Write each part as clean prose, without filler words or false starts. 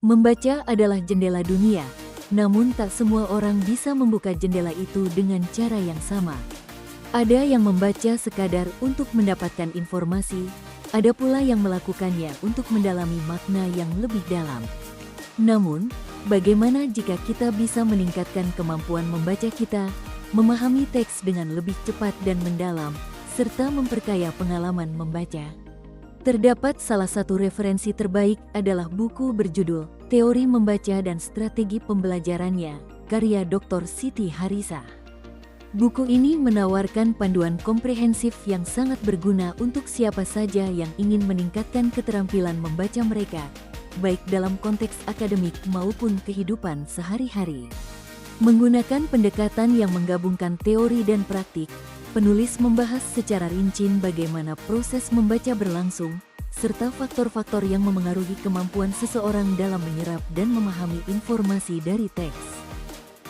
Membaca adalah jendela dunia, namun tak semua orang bisa membuka jendela itu dengan cara yang sama. Ada yang membaca sekadar untuk mendapatkan informasi, ada pula yang melakukannya untuk mendalami makna yang lebih dalam. Namun, bagaimana jika kita bisa meningkatkan kemampuan membaca kita, memahami teks dengan lebih cepat dan mendalam, serta memperkaya pengalaman membaca? Terdapat salah satu referensi terbaik adalah buku berjudul Teori Membaca dan Strategi Pembelajarannya, karya Dr. Siti Harisa. Buku ini menawarkan panduan komprehensif yang sangat berguna untuk siapa saja yang ingin meningkatkan keterampilan membaca mereka, baik dalam konteks akademik maupun kehidupan sehari-hari. Menggunakan pendekatan yang menggabungkan teori dan praktik, penulis membahas secara rinci bagaimana proses membaca berlangsung, serta faktor-faktor yang memengaruhi kemampuan seseorang dalam menyerap dan memahami informasi dari teks.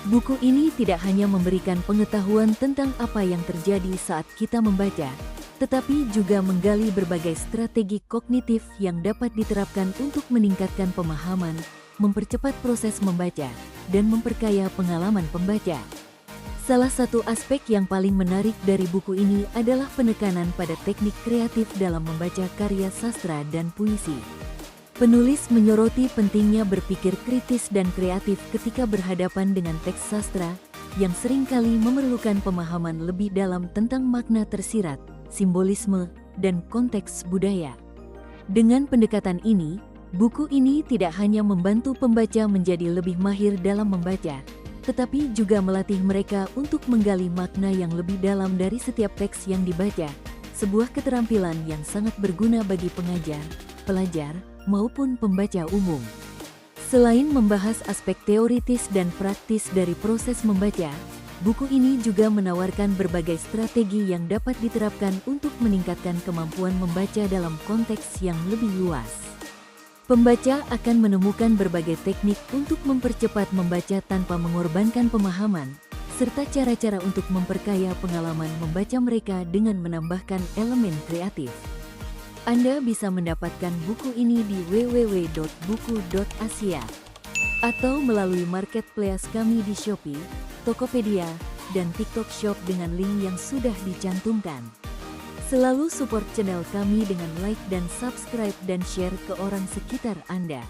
Buku ini tidak hanya memberikan pengetahuan tentang apa yang terjadi saat kita membaca, tetapi juga menggali berbagai strategi kognitif yang dapat diterapkan untuk meningkatkan pemahaman, mempercepat proses membaca, dan memperkaya pengalaman pembaca. Salah satu aspek yang paling menarik dari buku ini adalah penekanan pada teknik kreatif dalam membaca karya sastra dan puisi. Penulis menyoroti pentingnya berpikir kritis dan kreatif ketika berhadapan dengan teks sastra, yang seringkali memerlukan pemahaman lebih dalam tentang makna tersirat, simbolisme, dan konteks budaya. Dengan pendekatan ini, buku ini tidak hanya membantu pembaca menjadi lebih mahir dalam membaca, tetapi juga melatih mereka untuk menggali makna yang lebih dalam dari setiap teks yang dibaca, sebuah keterampilan yang sangat berguna bagi pengajar, pelajar, maupun pembaca umum. Selain membahas aspek teoritis dan praktis dari proses membaca, buku ini juga menawarkan berbagai strategi yang dapat diterapkan untuk meningkatkan kemampuan membaca dalam konteks yang lebih luas. Pembaca akan menemukan berbagai teknik untuk mempercepat membaca tanpa mengorbankan pemahaman, serta cara-cara untuk memperkaya pengalaman membaca mereka dengan menambahkan elemen kreatif. Anda bisa mendapatkan buku ini di www.buku.asia atau melalui marketplace kami di Shopee, Tokopedia, dan TikTok Shop dengan link yang sudah dicantumkan. Selalu support channel kami dengan like dan subscribe dan share ke orang sekitar Anda.